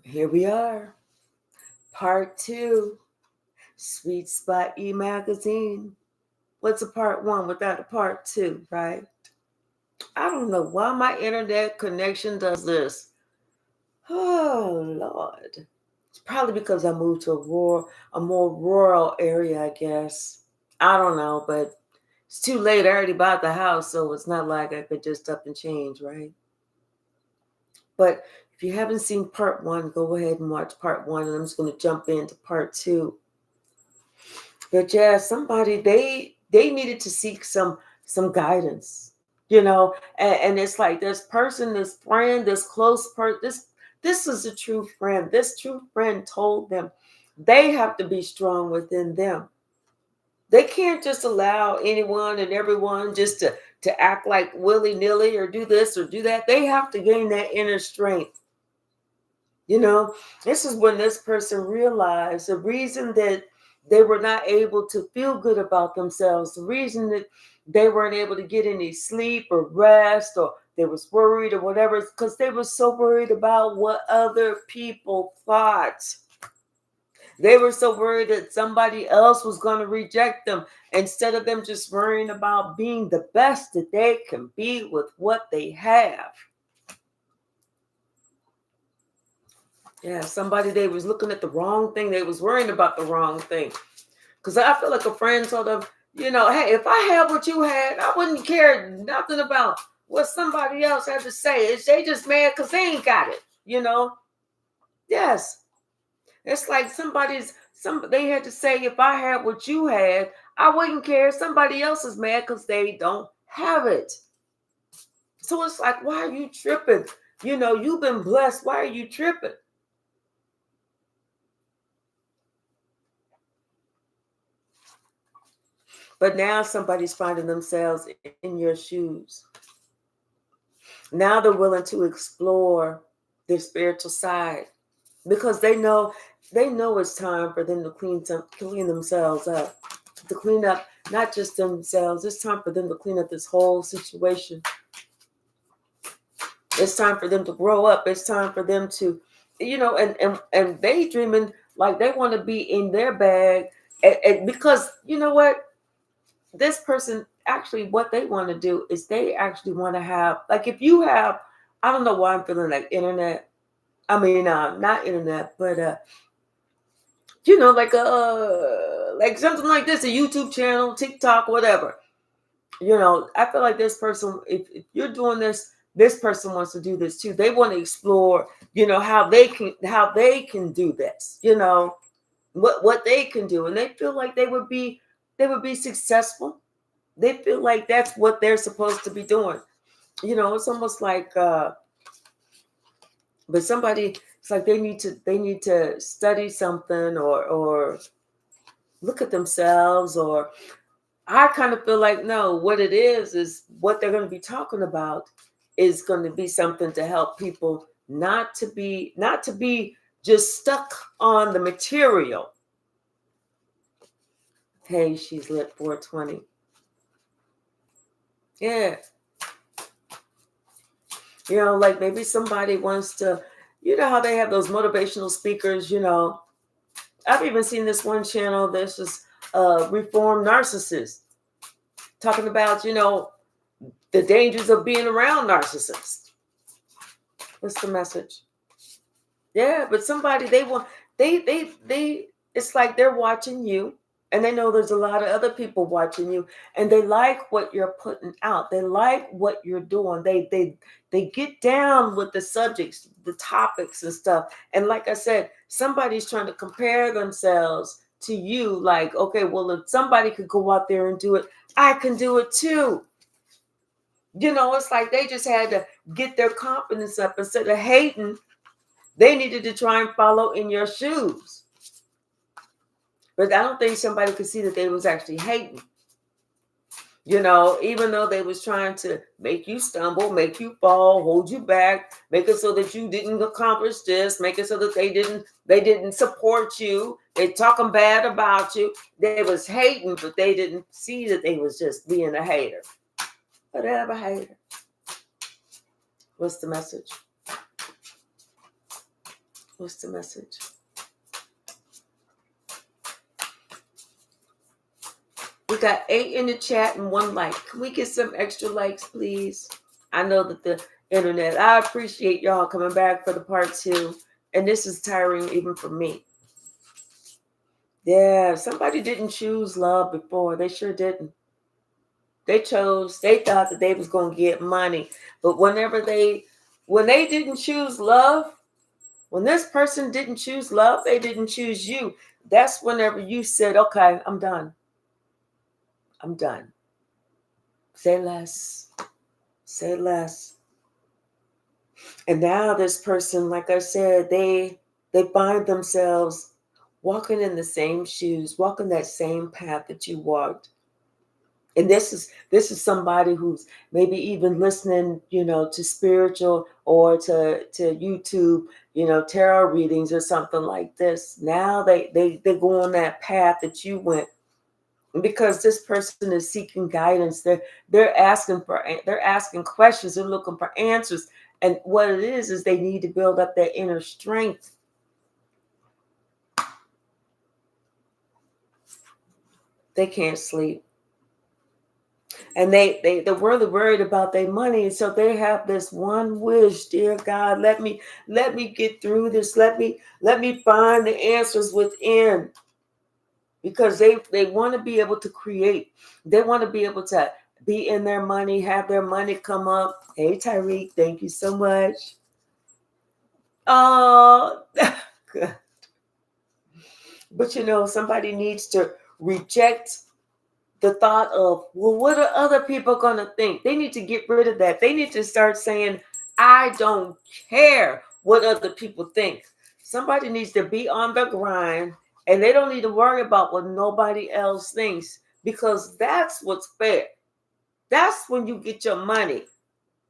Here we are, part two, Sweet Spot e-magazine. What's a part one without a part two, right? I don't know why my internet connection does this. Oh Lord. It's probably because I moved to a more rural area, I guess. I don't know, but it's too late. I already bought the house, so it's not like I could just up and change, right? But if you haven't seen part one, go ahead and watch part one, and I'm just going to jump into part two. But yeah, somebody they needed to seek some guidance, and it's like this person, this friend, this close person, this is a true friend. This true friend told them they have to be strong within them. They can't just allow anyone and everyone just to act like willy-nilly or do this or do that. They have to gain that inner strength. You know, this is when this person realized the reason that they were not able to feel good about themselves, the reason that they weren't able to get any sleep or rest, or they was worried or whatever, is because they were so worried about what other people thought. They were so worried that somebody else was going to reject them instead of them just worrying about being the best that they can be with what they have. Yeah, somebody, they was looking at the wrong thing. They was worrying about the wrong thing. Because I feel like a friend told them, hey, if I had what you had, I wouldn't care nothing about what somebody else had to say. They just mad because they ain't got it. Yes. It's like they had to say, if I had what you had, I wouldn't care. Somebody else is mad because they don't have it. So it's like, why are you tripping? You've been blessed. Why are you tripping? But now somebody's finding themselves in your shoes. Now they're willing to explore their spiritual side because they know it's time for them to clean themselves up, to clean up not just themselves. It's time for them to clean up this whole situation. It's time for them to grow up. It's time for them to, and daydreaming like they want to be in their bag, and because you know what, this person actually what they want to do is they actually want to have, like, if you have, I don't know why I'm feeling like internet. I mean, not internet, but like something like this, a YouTube channel, TikTok, whatever. I feel like this person, if you're doing this person wants to do this too. They want to explore, how they can do this, what they can do, and they feel like they would be successful. They feel like that's what they're supposed to be doing. It's almost like but somebody, it's like they need to study something, or look at themselves, or I kind of feel like, no, what it is what they're going to be talking about is going to be something to help people not to be just stuck on the material. Hey, she's lit 420. Yeah. Like maybe somebody wants to, how they have those motivational speakers. I've even seen this one channel. This is reformed narcissist talking about, the dangers of being around narcissists. What's the message? Yeah, but somebody, they it's like they're watching you, and they know there's a lot of other people watching you, and they like what you're putting out. They like what you're doing. They get down with the subjects, the topics and stuff. And like I said, somebody's trying to compare themselves to you, like, okay, well, if somebody could go out there and do it, I can do it too. It's like they just had to get their confidence up. Instead of hating, they needed to try and follow in your shoes. But I don't think somebody could see that they was actually hating. Even though they was trying to make you stumble, make you fall, hold you back, make it so that you didn't accomplish this, make it so that they didn't support you. They talking bad about you. They was hating, but they didn't see that they was just being a hater. Whatever, hater. What's the message? What's the message? We got 8 in the chat and 1 like. Can we get some extra likes, please? I know that the internet, I appreciate y'all coming back for the part 2. And this is tiring even for me. Yeah, somebody didn't choose love before. They sure didn't. They thought that they was going to get money. But when they didn't choose love, when this person didn't choose love, they didn't choose you. That's whenever you said, okay, I'm done. I'm done. Say less. Say less. And now this person, like I said, they find themselves walking in the same shoes, walking that same path that you walked. And this is somebody who's maybe even listening, to spiritual or to YouTube, tarot readings or something like this. Now they go on that path that you went. Because this person is seeking guidance. They're asking questions, they're looking for answers. And what it is they need to build up their inner strength. They can't sleep. And they're really worried about their money. And so they have this one wish, dear God, let me get through this. Let me find the answers within. Because they want to be able to create. They want to be able to be in their money, have their money come up. Hey, Tyreek, thank you so much. Oh, good. But somebody needs to reject the thought of, well, what are other people going to think? They need to get rid of that. They need to start saying, I don't care what other people think. Somebody needs to be on the grind, and they don't need to worry about what nobody else thinks, because that's what's fair. That's when you get your money.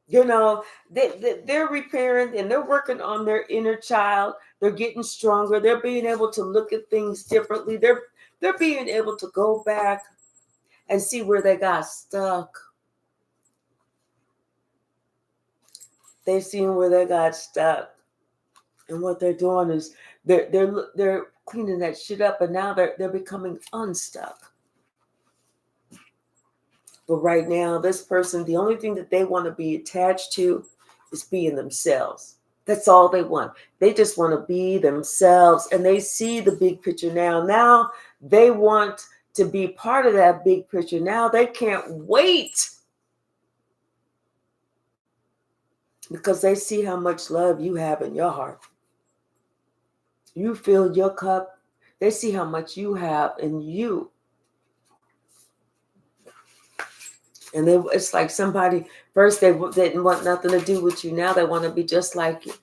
They're repairing and they're working on their inner child. They're getting stronger. They're being able to look at things differently. They're being able to go back and see where they got stuck. They've seen where they got stuck. And what they're doing is they're cleaning that shit up, and now they're becoming unstuck. But right now, this person, the only thing that they want to be attached to is being themselves. That's all they want. They just want to be themselves, and they see the big picture now. Now they want to be part of that big picture. Now they can't wait, because they see how much love you have in your heart. You filled your cup. They see how much you have in you. And it's like somebody, first they didn't want nothing to do with you. Now they want to be just like you.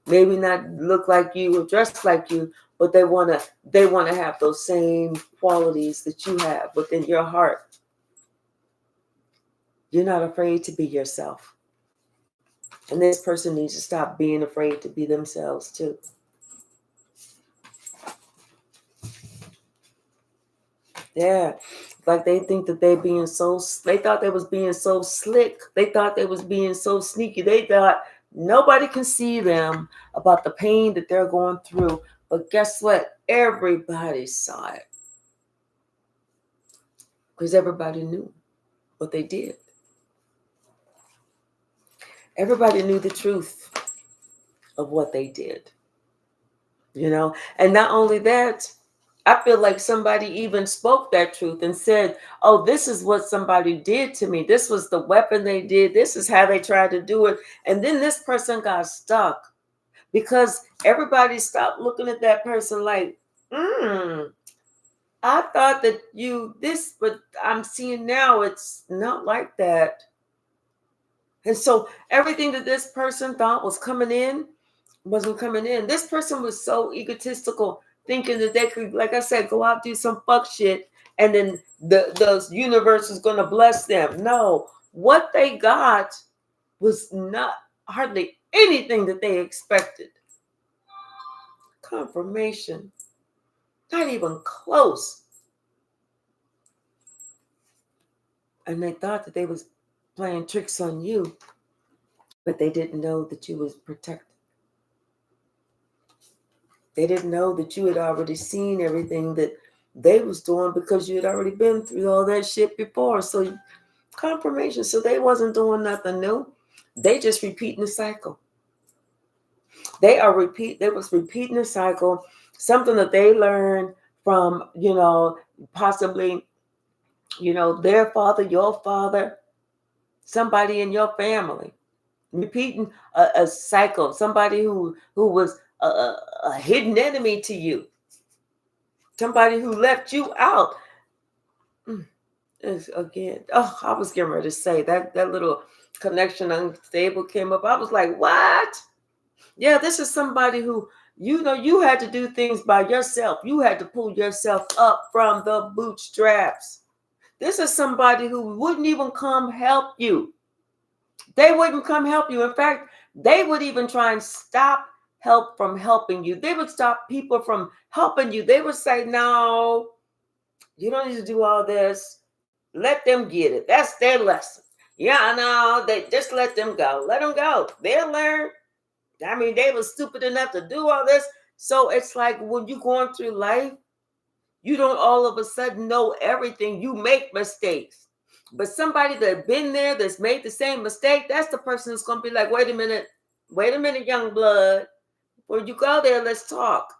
Maybe not look like you or dress like you, but they want to have those same qualities that you have within your heart. You're not afraid to be yourself. And this person needs to stop being afraid to be themselves too. Yeah. Like they think that they thought they was being so slick. They thought they was being so sneaky. They thought nobody can see them about the pain that they're going through. But guess what? Everybody saw it. Because everybody knew what they did. Everybody knew the truth of what they did. And not only that, I feel like somebody even spoke that truth and said, oh, this is what somebody did to me. This was the weapon they did. This is how they tried to do it. And then this person got stuck because everybody stopped looking at that person like, I thought that but I'm seeing now it's not like that. And so everything that this person thought was coming in wasn't coming in. This person was so egotistical, thinking that they could, like I said, go out, do some fuck shit, and then the universe is going to bless them. No, what they got was not hardly anything that they expected. Confirmation. Not even close. And they thought that they was playing tricks on you, but they didn't know that you was protected. They didn't know that you had already seen everything that they was doing because you had already been through all that shit before. So confirmation. So they wasn't doing nothing new. They just repeating the cycle. They was repeating the cycle, something that they learned from, possibly, their father, your father, somebody in your family. Repeating a cycle, somebody who was a hidden enemy to you, somebody who left you out. Again, I was getting ready to say that little connection unstable came up. I was like, what? Yeah, this is somebody who, you had to do things by yourself. You had to pull yourself up from the bootstraps. This is somebody who wouldn't even come help you. They wouldn't come help you. In fact, they would even try and stop help from helping you. They would stop people from helping you. They would say, no, you don't need to do all this. Let them get it. That's their lesson. Yeah, no, they just let them go. Let them go. They'll learn. I mean, they were stupid enough to do all this. So it's like when you're going through life, you don't all of a sudden know everything. You make mistakes. But somebody that's been there, that's made the same mistake, that's the person that's going to be like, wait a minute, young blood. Before you go there, let's talk.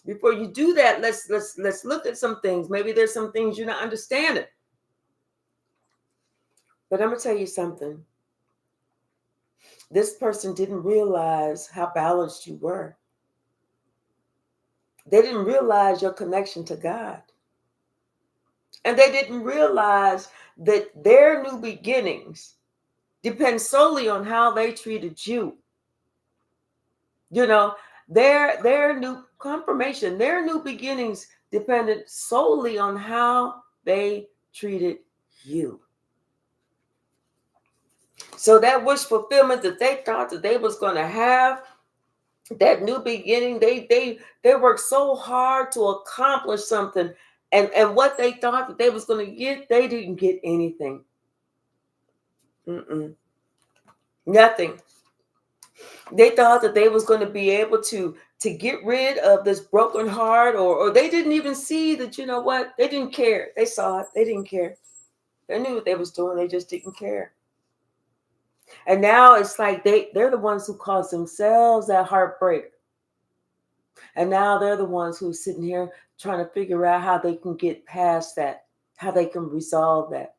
Before you do that, let's look at some things. Maybe there's some things you're not understanding. But I'm going to tell you something. This person didn't realize how balanced you were. They didn't realize your connection to God. And they didn't realize that their new beginnings depend solely on how they treated you. Their new confirmation, their new beginnings depended solely on how they treated you. So that wish fulfillment that they thought that they was going to have, that new beginning, they worked so hard to accomplish something, and what they thought that they was going to get, they didn't get anything. Nothing. They thought that they was going to be able to get rid of this broken heart, or they didn't even see that, you know what, they didn't care. They saw it. They didn't care. They knew what they was doing. They just didn't care. And now it's like they're the ones who caused themselves that heartbreak. And now they're the ones who's sitting here trying to figure out how they can get past that, how they can resolve that.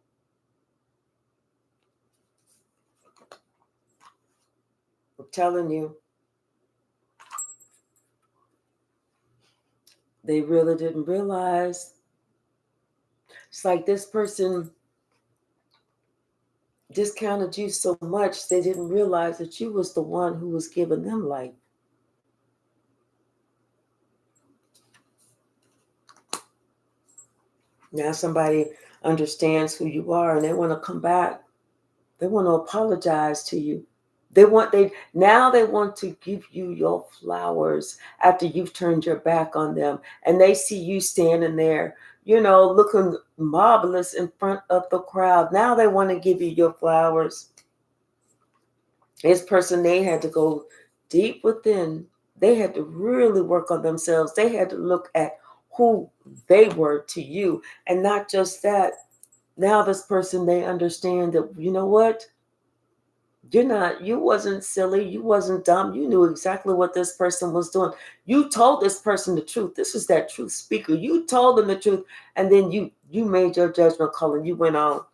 I'm telling you, they really didn't realize. It's like this person discounted you so much, they didn't realize that you was the one who was giving them life. Now somebody understands who you are and they want to come back. They want to apologize to you. They want to give you your flowers after you've turned your back on them. And they see you standing there, looking marvelous in front of the crowd. Now they want to give you your flowers. This person, they had to go deep within. They had to really work on themselves. They had to look at who they were to you. And not just that. Now this person, they understand that, you know what? You wasn't silly. You wasn't dumb. You knew exactly what this person was doing. You told this person the truth. This is that truth speaker. You told them the truth. And then you made your judgment call and you went on.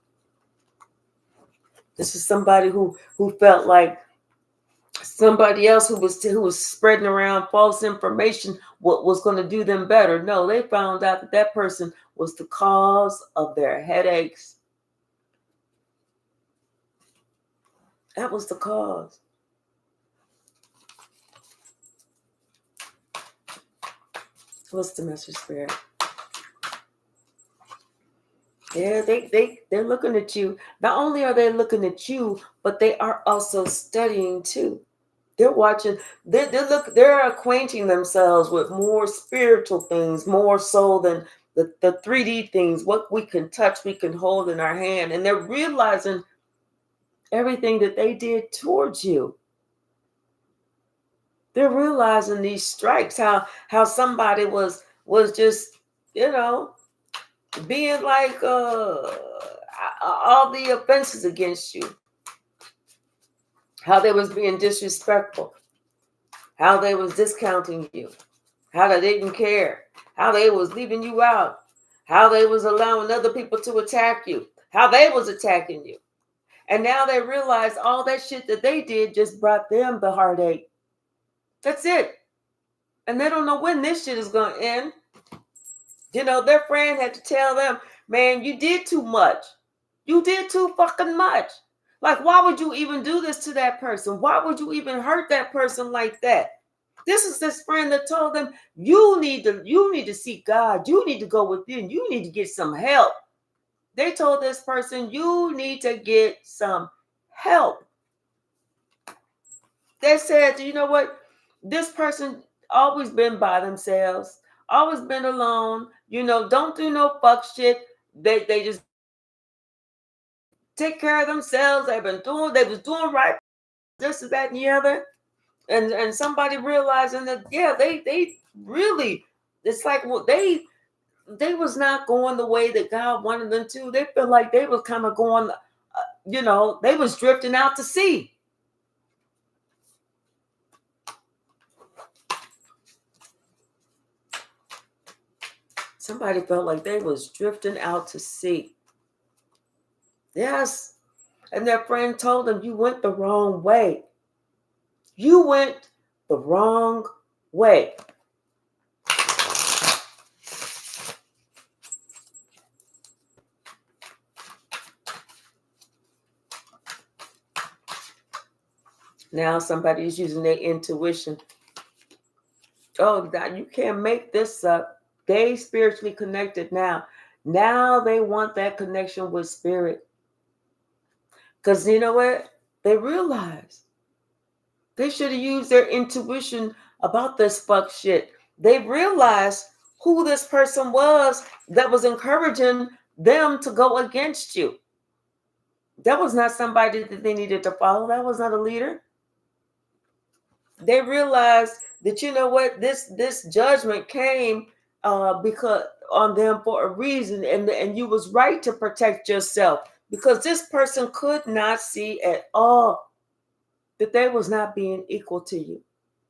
This is somebody who felt like somebody else who was spreading around false information what was going to do them better. No, they found out that person was the cause of their headaches. That was the cause. What's the message, Spirit? Yeah, they're looking at you. Not only are they looking at you, but they are also studying too. They're watching. They're acquainting themselves with more spiritual things, more so than the 3D things. What we can touch, we can hold in our hand, and they're realizing everything that they did towards you. They're realizing these strikes, how somebody was just, you know, being like all the offenses against you, how they was being disrespectful, how they was discounting you, how they didn't care, how they was leaving you out, how they was allowing other people to attack you, how they was attacking you. And now they realize all that shit that they did just brought them the heartache. That's it. And they don't know when this shit is going to end. You know, their friend had to tell them, man, you did too much. You did too fucking much. Like, why would you even do this to that person? Why would you even hurt that person like that? This is this friend that told them, you need to seek God. You need to go within. You need to get some help. They told this person, you need to get some help. They said, you know what? This person always been by themselves, always been alone. You know, don't do no fuck shit. They just take care of themselves. They was doing right, this, that, and the other. And somebody realizing that, yeah, they really, it's like, well, they was not going the way that God wanted them to. They feel like they was kind of going, you know, they was drifting out to sea. Somebody felt like they was drifting out to sea. Yes. And their friend told them, you went the wrong way. You went the wrong way. Now somebody is using their intuition. Oh, God, you can't make this up. They spiritually connected now. Now they want that connection with spirit. Because you know what? They realize they should have used their intuition about this fuck shit. They realized who this person was that was encouraging them to go against you. That was not somebody that they needed to follow. That was not a leader. They realized that, you know what, this judgment came because on them for a reason, and you was right to protect yourself, because this person could not see at all that they was not being equal to you.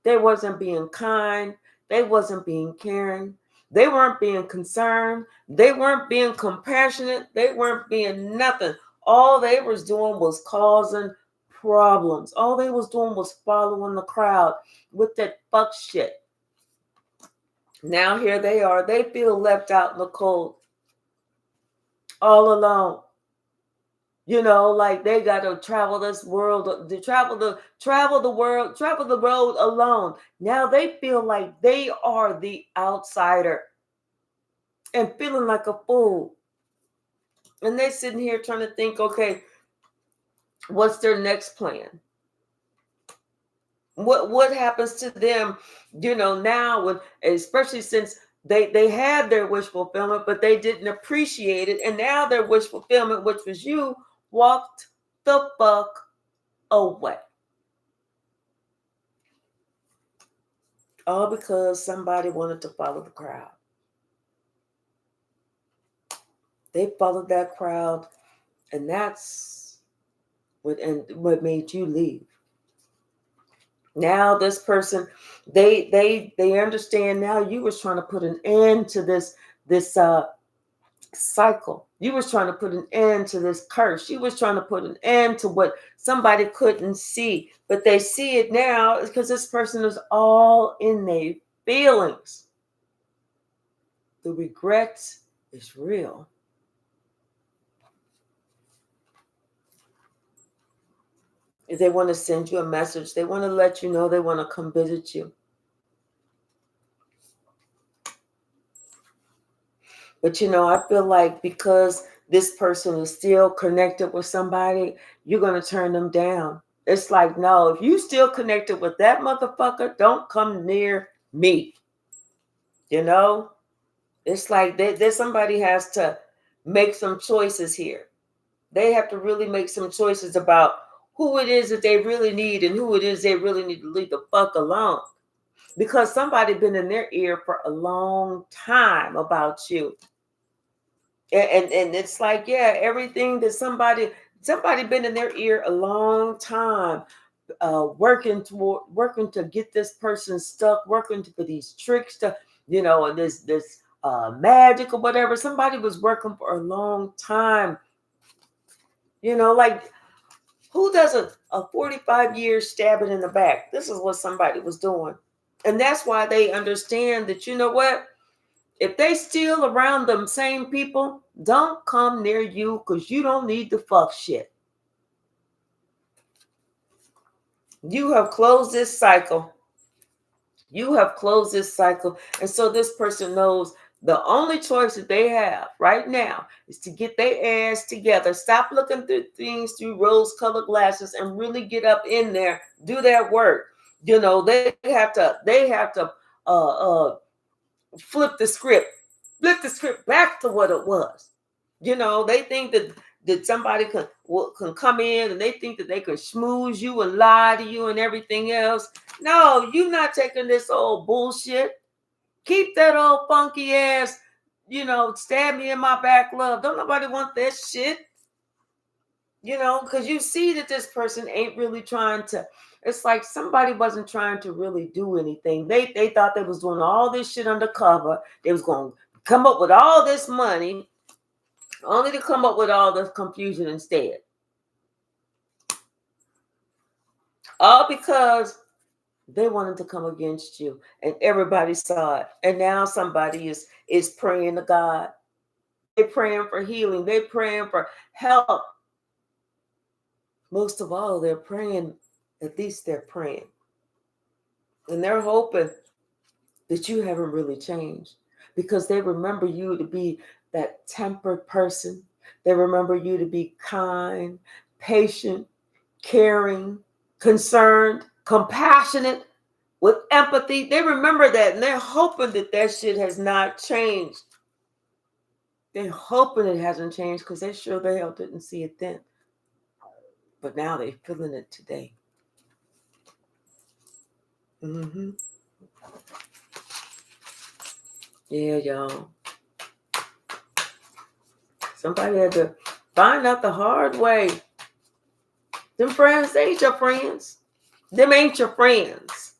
They wasn't being kind. They wasn't being caring. They weren't being concerned. They weren't being compassionate. They weren't being nothing. All they was doing was causing problems. All they was doing was following the crowd with that fuck shit. Now here they are. They feel left out in the cold, all alone. You know, like they got to travel this world, to travel the road alone. Now they feel like they are the outsider and feeling like a fool. And they're sitting here trying to think, okay, what's their next plan? What happens to them, you know, now, when, especially since they had their wish fulfillment, but they didn't appreciate it. And now their wish fulfillment, which was you, walked the fuck away. All because somebody wanted to follow the crowd. They followed that crowd, and that's what made you leave. Now this person, they understand now you was trying to put an end to this cycle. You was trying to put an end to this curse. You was trying to put an end to what somebody couldn't see, but they see it now because this person is all in their feelings. The regret is real. If they want to send you a message, they want to let you know they want to come visit you. But, you know, I feel like because this person is still connected with somebody, you're going to turn them down. It's like, no, if you still connected with that motherfucker, don't come near me. You know, it's like somebody has to make some choices here. They have to really make some choices about who it is that they really need and who it is they really need to leave the fuck alone. Because somebody been in their ear for a long time about you. And it's like, yeah, everything that somebody been in their ear a long time, working to get this person stuck, working for these tricks to, and this magic or whatever. Somebody was working for a long time. Like, who does a 45 year stabbing in the back? This is what somebody was doing. And that's why they understand that, you know what? If they still around them same people, don't come near you because you don't need to fuck shit. You have closed this cycle. You have closed this cycle. And so this person knows the only choice that they have right now is to get their ass together. Stop looking through things through rose-colored glasses and really get up in there, do their work. They have to flip the script back to what it was. They think that somebody can come in and they think that they can schmooze you and lie to you and everything else. No, you're not taking this old bullshit. Keep that old funky ass, stab me in my back love. Don't nobody want that shit. Because you see that this person ain't really trying to. It's like somebody wasn't trying to really do anything. They thought they was doing all this shit undercover. They was going to come up with all this money, only to come up with all this confusion instead. All because they wanted to come against you, and everybody saw it. And now somebody is praying to God. They're praying for healing. They're praying for help. Most of all, they're praying. At least they're praying. And they're hoping that you haven't really changed, because they remember you to be that tempered person. They remember you to be kind, patient, caring, concerned, compassionate, with empathy. They remember that, and they're hoping that shit has not changed. They're hoping it hasn't changed because they sure the hell didn't see it then. But now they're feeling it today. Mm-hmm. Yeah, y'all. Somebody had to find out the hard way. Them friends, they ain't your friends. Them ain't your friends.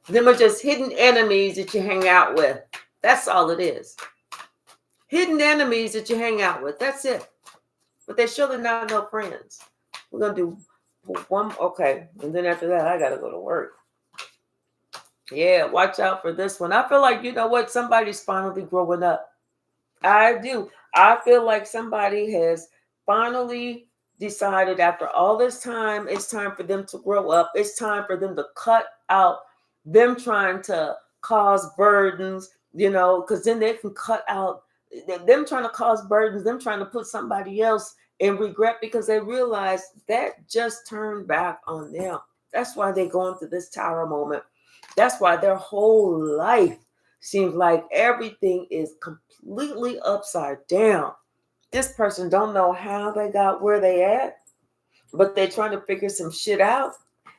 Them are just hidden enemies that you hang out with. That's all it is. Hidden enemies that you hang out with. That's it. But they're surely not no friends. We're going to do one. Okay. And then after that, I got to go to work. Yeah, watch out for this one. I feel like, you know what? Somebody's finally growing up. I do. I feel like somebody has finally decided after all this time, it's time for them to grow up. It's time for them to cut out them trying to cause burdens, because then they can cut out them trying to cause burdens, them trying to put somebody else in regret, because they realize that just turned back on them. That's why they're going through this tower moment. That's why their whole life seems like everything is completely upside down. This person don't know how they got where they at, but they're trying to figure some shit out.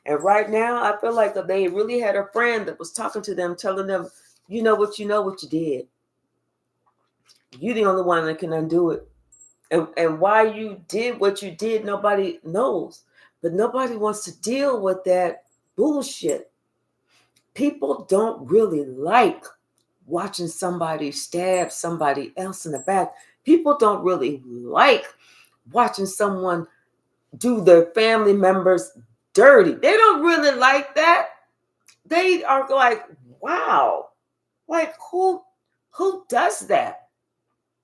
And right now, I feel like they really had a friend that was talking to them, telling them, you know what you did. You're the only one that can undo it. And why you did what you did, nobody knows. But nobody wants to deal with that bullshit. People don't really like watching somebody stab somebody else in the back. People don't really like watching someone do their family members dirty. They don't really like that. They are like, wow, like who does that?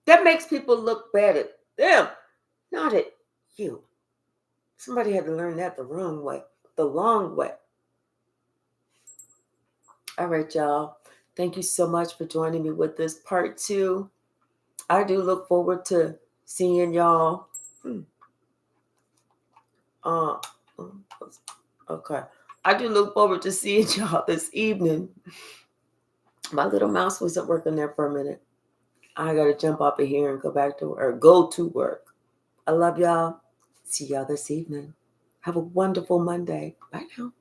That makes people look bad at them, not at you. Somebody had to learn that the long way. All right, y'all. Thank you so much for joining me with this part 2. I do look forward to seeing y'all. Okay. I do look forward to seeing y'all this evening. My little mouse wasn't working there for a minute. I got to jump off of here and go to work. I love y'all. See y'all this evening. Have a wonderful Monday. Bye now.